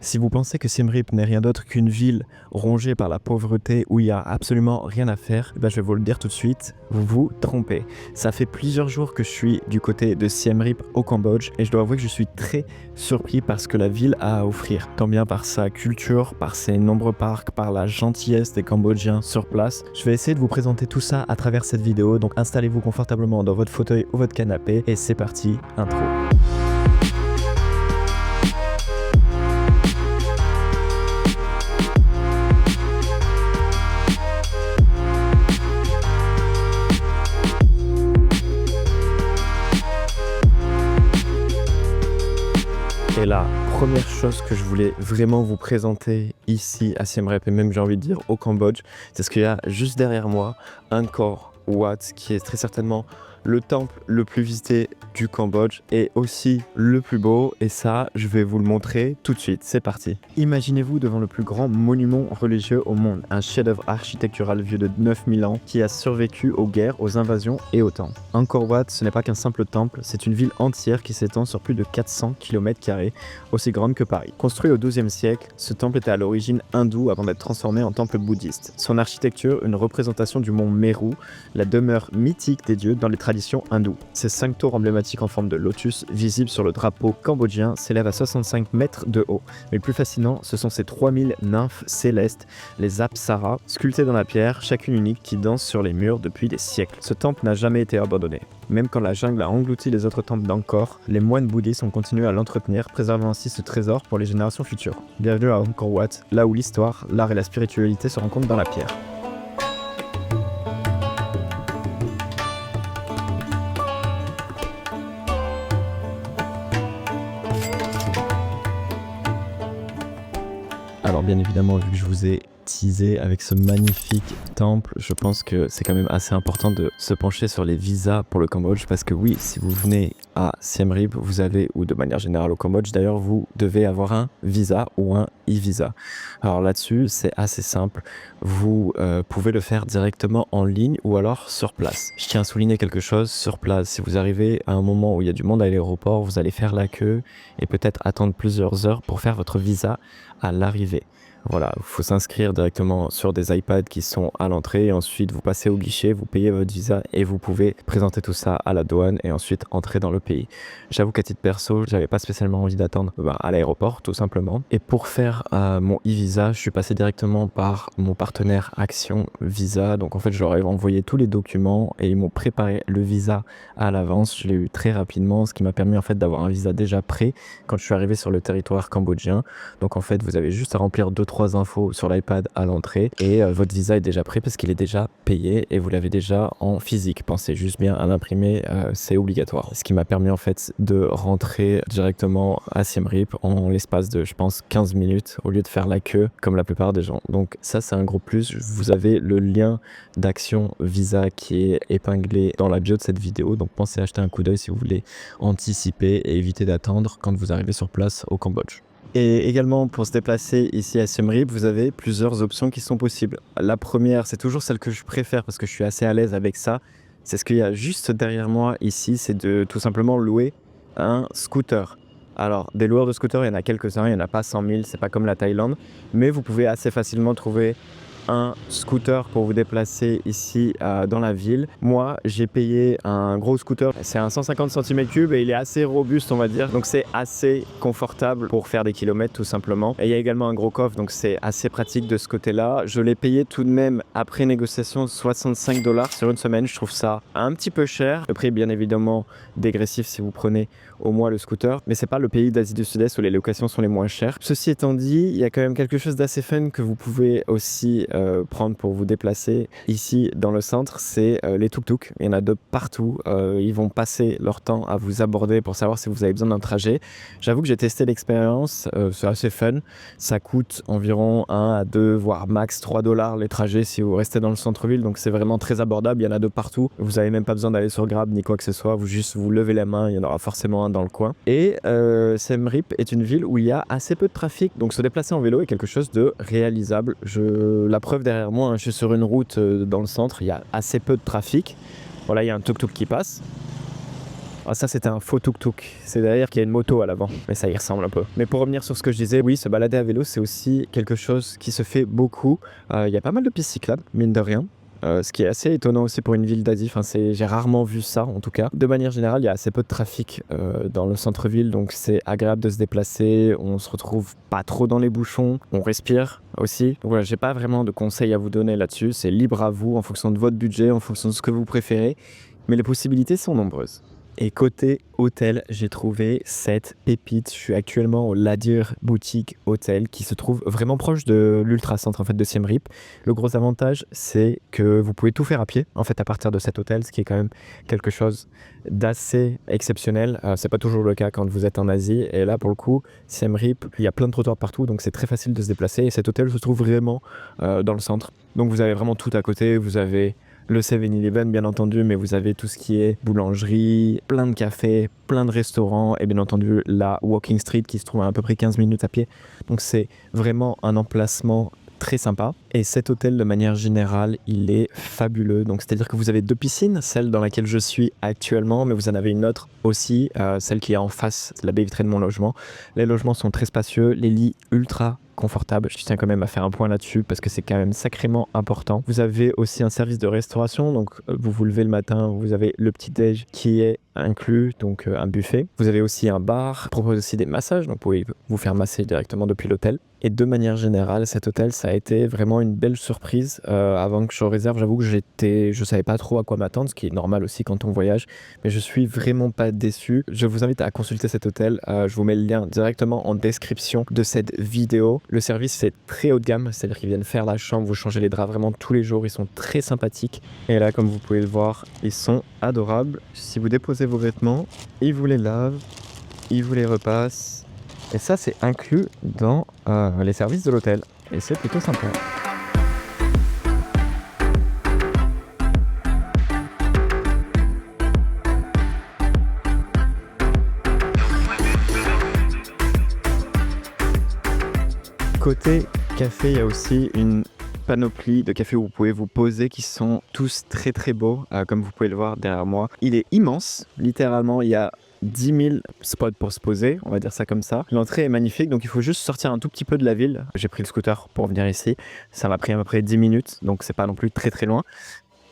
Si vous pensez que Siem Reap n'est rien d'autre qu'une ville rongée par la pauvreté où il n'y a absolument rien à faire, je vais vous le dire tout de suite, vous vous trompez. Ça fait plusieurs jours que je suis du côté de Siem Reap au Cambodge et je dois avouer que je suis très surpris par ce que la ville a à offrir, tant bien par sa culture, par ses nombreux parcs, par la gentillesse des Cambodgiens sur place. Je vais essayer de vous présenter tout ça à travers cette vidéo, donc installez-vous confortablement dans votre fauteuil ou votre canapé et c'est parti, intro. Et la première chose que je voulais vraiment vous présenter ici à Siem Reap et même j'ai envie de dire au Cambodge, c'est ce qu'il y a juste derrière moi, Angkor Wat, qui est très certainement le temple le plus visité du Cambodge et aussi le plus beau, et ça je vais vous le montrer tout de suite, c'est parti. Imaginez-vous devant le plus grand monument religieux au monde, un chef-d'œuvre architectural vieux de 9000 ans qui a survécu aux guerres, aux invasions et aux temps. Angkor Wat, ce n'est pas qu'un simple temple, c'est une ville entière qui s'étend sur plus de 400 km², aussi grande que Paris. Construit au XIIe siècle, ce temple était à l'origine hindou avant d'être transformé en temple bouddhiste. Son architecture, une représentation du mont Meru, la demeure mythique des dieux dans les traditions hindoues. Ces 5 tours emblématiques en forme de lotus, visibles sur le drapeau cambodgien, s'élèvent à 65 mètres de haut. Mais le plus fascinant, ce sont ces 3000 nymphes célestes, les apsaras, sculptées dans la pierre, chacune unique, qui dansent sur les murs depuis des siècles. Ce temple n'a jamais été abandonné. Même quand la jungle a englouti les autres temples d'Angkor, les moines bouddhistes ont continué à l'entretenir, préservant ainsi ce trésor pour les générations futures. Bienvenue à Angkor Wat, là où l'histoire, l'art et la spiritualité se rencontrent dans la pierre. Alors bien évidemment, vu que je vous ai teasé avec ce magnifique temple, je pense que c'est quand même assez important de se pencher sur les visas pour le Cambodge, parce que oui, si vous venez à Siem Reap, vous avez, ou de manière générale au Cambodge d'ailleurs, vous devez avoir un visa ou un e-visa. Alors là-dessus, c'est assez simple, vous pouvez le faire directement en ligne ou alors sur place. Je tiens à souligner quelque chose, sur place, si vous arrivez à un moment où il y a du monde à l'aéroport, vous allez faire la queue et peut-être attendre plusieurs heures pour faire votre visa à l'arrivée. Voilà, il faut s'inscrire directement sur des iPads qui sont à l'entrée et ensuite vous passez au guichet, vous payez votre visa et vous pouvez présenter tout ça à la douane et ensuite entrer dans le pays. J'avoue qu'à titre perso, j'avais pas spécialement envie d'attendre à l'aéroport tout simplement. Et pour faire mon e-visa, je suis passé directement par mon partenaire Action Visa. Donc en fait, je leur ai envoyé tous les documents et ils m'ont préparé le visa à l'avance. Je l'ai eu très rapidement, ce qui m'a permis en fait d'avoir un visa déjà prêt quand je suis arrivé sur le territoire cambodgien. Donc en fait, vous avez juste à remplir 2-3 infos sur l'iPad à l'entrée et votre visa est déjà prêt parce qu'il est déjà payé et vous l'avez déjà en physique. Pensez juste bien à l'imprimer, c'est obligatoire. Ce qui m'a permis en fait de rentrer directement à Siem Reap en l'espace de, je pense, 15 minutes au lieu de faire la queue comme la plupart des gens. Donc ça, c'est un gros plus. Vous avez le lien d'Action Visa qui est épinglé dans la bio de cette vidéo. Donc pensez à acheter un coup d'œil si vous voulez anticiper et éviter d'attendre quand vous arrivez sur place au Cambodge. Et également, pour se déplacer ici à Siem Reap, vous avez plusieurs options qui sont possibles. La première, c'est toujours celle que je préfère parce que je suis assez à l'aise avec ça. C'est ce qu'il y a juste derrière moi ici, c'est de tout simplement louer un scooter. Alors, des loueurs de scooters, il y en a quelques-uns, il n'y en a pas 100 000, c'est pas comme la Thaïlande, mais vous pouvez assez facilement trouver un scooter pour vous déplacer ici dans la ville. Moi, j'ai payé un gros scooter, c'est un 150 cm3 et il est assez robuste, on va dire, donc c'est assez confortable pour faire des kilomètres tout simplement. Et il y a également un gros coffre, donc c'est assez pratique de ce côté-là. Je l'ai payé tout de même après négociation 65 $ sur une semaine. Je trouve ça un petit peu cher. Le prix bien évidemment dégressif si vous prenez au mois le scooter, mais c'est pas le pays d'Asie du Sud-Est où les locations sont les moins chères. Ceci étant dit, il y a quand même quelque chose d'assez fun que vous pouvez aussi prendre pour vous déplacer ici dans le centre, c'est les tuk-tuk. Il y en a de partout, ils vont passer leur temps à vous aborder pour savoir si vous avez besoin d'un trajet. J'avoue que j'ai testé l'expérience, c'est assez fun, ça coûte environ 1 à 2 voire max 3 $ les trajets si vous restez dans le centre-ville, donc c'est vraiment très abordable, il y en a de partout, vous n'avez même pas besoin d'aller sur Grab ni quoi que ce soit, vous levez la main, il y en aura forcément un dans le coin. Et Siem Reap est une ville où il y a assez peu de trafic, donc se déplacer en vélo est quelque chose de réalisable. La preuve derrière moi, je suis sur une route dans le centre, il y a assez peu de trafic. Voilà, il y a un tuk-tuk qui passe. Ah, ça c'était un faux tuk-tuk, c'est derrière qu'il y a une moto à l'avant, mais ça y ressemble un peu. Mais pour revenir sur ce que je disais, oui, se balader à vélo c'est aussi quelque chose qui se fait beaucoup. Il y a pas mal de pistes cyclables, mine de rien. Ce qui est assez étonnant aussi pour une ville d'Asie, enfin, j'ai rarement vu ça en tout cas. De manière générale, il y a assez peu de trafic dans le centre-ville, donc c'est agréable de se déplacer, on se retrouve pas trop dans les bouchons, on respire aussi. Donc voilà, j'ai pas vraiment de conseils à vous donner là-dessus, c'est libre à vous en fonction de votre budget, en fonction de ce que vous préférez, mais les possibilités sont nombreuses. Et côté hôtel, j'ai trouvé cette pépite. Je suis actuellement au Ladir Boutique Hotel qui se trouve vraiment proche de l'ultra-centre en fait, de Siem Reap. Le gros avantage, c'est que vous pouvez tout faire à pied en fait à partir de cet hôtel, ce qui est quand même quelque chose d'assez exceptionnel. C'est pas toujours le cas quand vous êtes en Asie. Et là, pour le coup, Siem Reap, il y a plein de trottoirs partout, donc c'est très facile de se déplacer. Et cet hôtel se trouve vraiment dans le centre. Donc vous avez vraiment tout à côté. Vous avez le 7-Eleven bien entendu, mais vous avez tout ce qui est boulangerie, plein de cafés, plein de restaurants et bien entendu la Walking Street qui se trouve à peu près 15 minutes à pied. Donc c'est vraiment un emplacement très sympa. Et cet hôtel, de manière générale, il est fabuleux. Donc, c'est-à-dire que vous avez 2 piscines, celle dans laquelle je suis actuellement, mais vous en avez une autre aussi, celle qui est en face de la baie vitrée de mon logement. Les logements sont très spacieux, les lits ultra confortables. Je tiens quand même à faire un point là-dessus parce que c'est quand même sacrément important. Vous avez aussi un service de restauration, donc vous vous levez le matin, vous avez le petit-déj qui est inclus, donc un buffet. Vous avez aussi un bar, propose aussi des massages, donc vous pouvez vous faire masser directement depuis l'hôtel. Et de manière générale, cet hôtel, ça a été vraiment une belle surprise. Avant que je réserve, j'avoue que je savais pas trop à quoi m'attendre, ce qui est normal aussi quand on voyage, mais je suis vraiment pas déçu. Je vous invite à consulter cet hôtel. Je vous mets le lien directement en description de cette vidéo. Le service, c'est très haut de gamme, c'est-à-dire qu'ils viennent faire la chambre, vous changez les draps vraiment tous les jours. Ils sont très sympathiques. Et là, comme vous pouvez le voir, ils sont adorables. Si vous déposez vos vêtements, ils vous les lavent, ils vous les repassent. Et ça, c'est inclus dans les services de l'hôtel. Et c'est plutôt sympa. Côté café, il y a aussi une panoplie de cafés où vous pouvez vous poser qui sont tous très très beaux, comme vous pouvez le voir derrière moi. Il est immense, littéralement, il y a 10 000 spots pour se poser, on va dire ça comme ça. L'entrée est magnifique, donc il faut juste sortir un tout petit peu de la ville. J'ai pris le scooter pour venir ici, ça m'a pris à peu près 10 minutes, donc c'est pas non plus très très loin.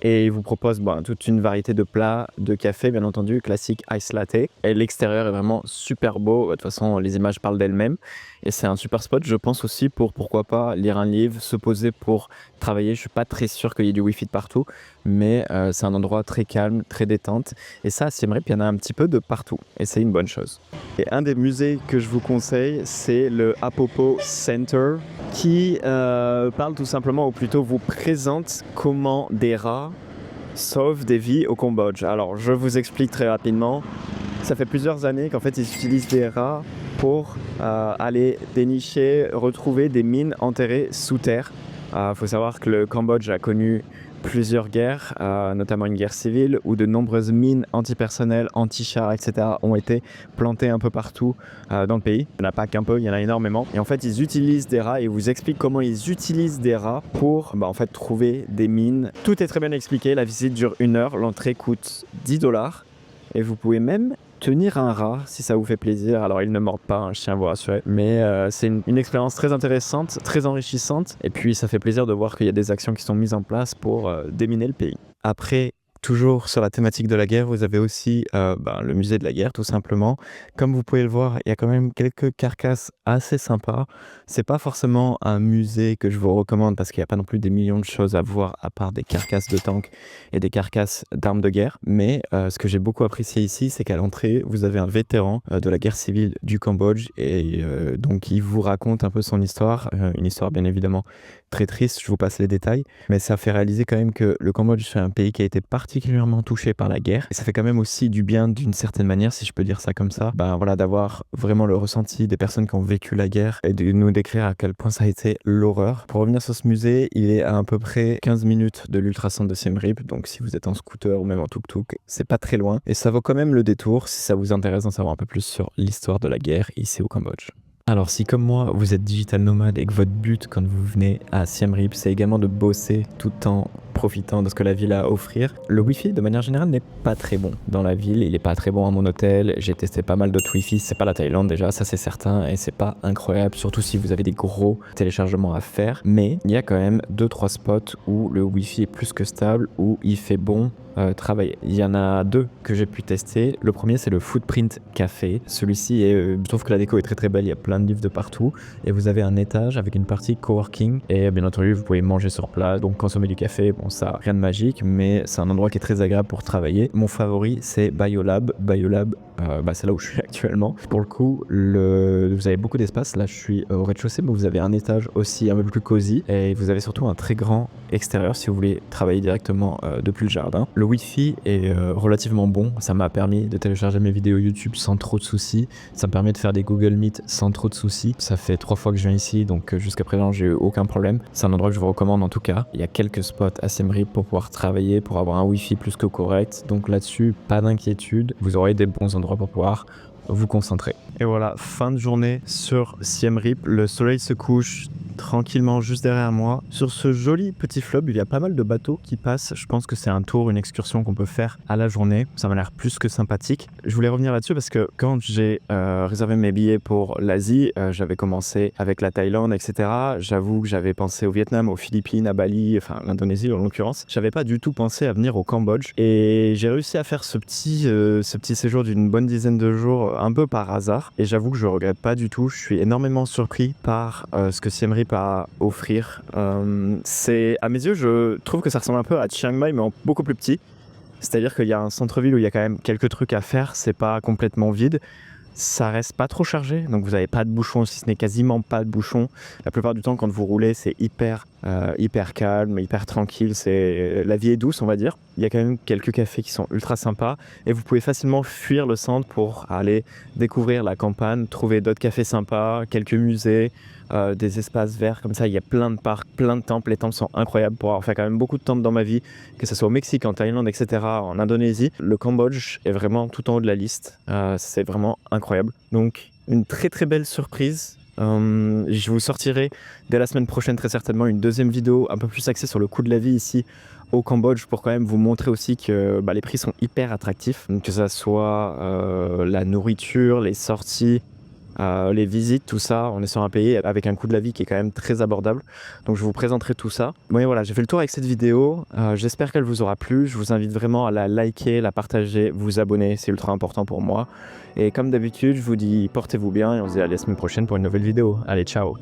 Et il vous propose toute une variété de plats, de café bien entendu, classique ice latte. Et l'extérieur est vraiment super beau, de toute façon les images parlent d'elles-mêmes. Et c'est un super spot, je pense aussi pour pourquoi pas lire un livre, se poser pour travailler. Je suis pas très sûr qu'il y ait du wifi de partout, mais c'est un endroit très calme, très détente. Et ça, à Siem Reap, il y en a un petit peu de partout. Et c'est une bonne chose. Et un des musées que je vous conseille, c'est le Apopo Center, qui parle tout simplement, ou plutôt vous présente comment des rats sauvent des vies au Cambodge. Alors, je vous explique très rapidement. Ça fait plusieurs années qu'en fait, ils utilisent des rats pour aller dénicher, retrouver des mines enterrées sous terre. Faut savoir que le Cambodge a connu plusieurs guerres, notamment une guerre civile, où de nombreuses mines antipersonnelles, anti-chars, etc. ont été plantées un peu partout dans le pays. Il n'y en a pas qu'un peu, il y en a énormément. Et en fait, ils utilisent des rats et ils vous expliquent comment ils utilisent des rats pour en fait, trouver des mines. Tout est très bien expliqué, la visite dure 1 heure, l'entrée coûte 10 $ et vous pouvez même tenir un rat si ça vous fait plaisir. Alors il ne mord pas, un chien, vous rassurez, mais c'est une expérience très intéressante, très enrichissante, et puis ça fait plaisir de voir qu'il y a des actions qui sont mises en place pour déminer le pays. Après, toujours sur la thématique de la guerre, vous avez aussi le musée de la guerre tout simplement. Comme vous pouvez le voir, il y a quand même quelques carcasses assez sympas. C'est pas forcément un musée que je vous recommande parce qu'il n'y a pas non plus des millions de choses à voir à part des carcasses de tanks et des carcasses d'armes de guerre. Mais ce que j'ai beaucoup apprécié ici, c'est qu'à l'entrée, vous avez un vétéran de la guerre civile du Cambodge et donc il vous raconte un peu son histoire, une histoire bien évidemment très triste, je vous passe les détails, mais ça fait réaliser quand même que le Cambodge c'est un pays qui a été particulièrement touché par la guerre et ça fait quand même aussi du bien d'une certaine manière, si je peux dire ça comme ça, d'avoir vraiment le ressenti des personnes qui ont vécu la guerre et de nous décrire à quel point ça a été l'horreur. Pour revenir sur ce musée, il est à peu près 15 minutes de l'ultra-centre de Siem Reap, donc si vous êtes en scooter ou même en tuk-tuk, c'est pas très loin et ça vaut quand même le détour si ça vous intéresse d'en savoir un peu plus sur l'histoire de la guerre ici au Cambodge. Alors si comme moi vous êtes digital nomade et que votre but quand vous venez à Siem Reap c'est également de bosser tout en profitant de ce que la ville a à offrir. Le Wi-Fi, de manière générale, n'est pas très bon dans la ville. Il n'est pas très bon à mon hôtel. J'ai testé pas mal d'autres Wi-Fi. C'est pas la Thaïlande déjà, ça c'est certain. Et c'est pas incroyable, surtout si vous avez des gros téléchargements à faire. Mais il y a quand même 2-3 spots où le Wi-Fi est plus que stable, où il fait bon travailler. Il y en a 2 que j'ai pu tester. Le premier, c'est le Footprint Café. Celui-ci je trouve que la déco est très très belle. Il y a plein de livres de partout. Et vous avez un étage avec une partie coworking. Et bien entendu, vous pouvez manger sur place. Donc consommer du café, bon ça, rien de magique, mais c'est un endroit qui est très agréable pour travailler. Mon favori, c'est Biolab. Biolab, c'est là où je suis actuellement. Pour le coup, vous avez beaucoup d'espace. Là, je suis au rez-de-chaussée, mais vous avez un étage aussi un peu plus cosy. Et vous avez surtout un très grand extérieur si vous voulez travailler directement depuis le jardin. Le Wi-Fi est relativement bon. Ça m'a permis de télécharger mes vidéos YouTube sans trop de soucis. Ça me permet de faire des Google Meet sans trop de soucis. Ça fait 3 fois que je viens ici, donc jusqu'à présent, j'ai eu aucun problème. C'est un endroit que je vous recommande en tout cas. Il y a quelques spots à Siem Reap pour pouvoir travailler, pour avoir un Wi-Fi plus que correct. Donc là-dessus, pas d'inquiétude. Vous aurez des bons endroits pour pouvoir vous concentrer. Et voilà, fin de journée sur Siem Reap. Le soleil se couche tranquillement juste derrière moi. Sur ce joli petit fleuve, il y a pas mal de bateaux qui passent. Je pense que c'est un tour, une excursion qu'on peut faire à la journée. Ça m'a l'air plus que sympathique. Je voulais revenir là-dessus parce que quand j'ai réservé mes billets pour l'Asie, j'avais commencé avec la Thaïlande, etc. J'avoue que j'avais pensé au Vietnam, aux Philippines, à Bali, enfin l'Indonésie en l'occurrence. J'avais pas du tout pensé à venir au Cambodge et j'ai réussi à faire ce petit séjour d'une bonne dizaine de jours un peu par hasard. Et j'avoue que je regrette pas du tout. Je suis énormément surpris par ce que Siem Reap à offrir. C'est, à mes yeux, je trouve que ça ressemble un peu à Chiang Mai, mais en beaucoup plus petit. C'est-à-dire qu'il y a un centre-ville où il y a quand même quelques trucs à faire, c'est pas complètement vide. Ça reste pas trop chargé, donc vous n'avez pas de bouchons, si ce n'est quasiment pas de bouchons. La plupart du temps, quand vous roulez, c'est hyper calme, hyper tranquille. La vie est douce, on va dire. Il y a quand même quelques cafés qui sont ultra sympas et vous pouvez facilement fuir le centre pour aller découvrir la campagne, trouver d'autres cafés sympas, quelques musées, des espaces verts comme ça. Il y a plein de parcs, plein de temples. Les temples sont incroyables pour avoir fait quand même beaucoup de temples dans ma vie, que ce soit au Mexique, en Thaïlande, etc., en Indonésie. Le Cambodge est vraiment tout en haut de la liste. C'est vraiment incroyable. Donc, une très très belle surprise. Je vous sortirai dès la semaine prochaine très certainement une deuxième vidéo un peu plus axée sur le coût de la vie ici au Cambodge pour quand même vous montrer aussi que les prix sont hyper attractifs, donc que ça soit la nourriture, les sorties, les visites, tout ça, on est sur un pays avec un coût de la vie qui est quand même très abordable. Donc je vous présenterai tout ça. Bon et voilà, j'ai fait le tour avec cette vidéo. J'espère qu'elle vous aura plu. Je vous invite vraiment à la liker, la partager, vous abonner, c'est ultra important pour moi. Et comme d'habitude, je vous dis portez-vous bien et on se dit à la semaine prochaine pour une nouvelle vidéo. Allez, ciao!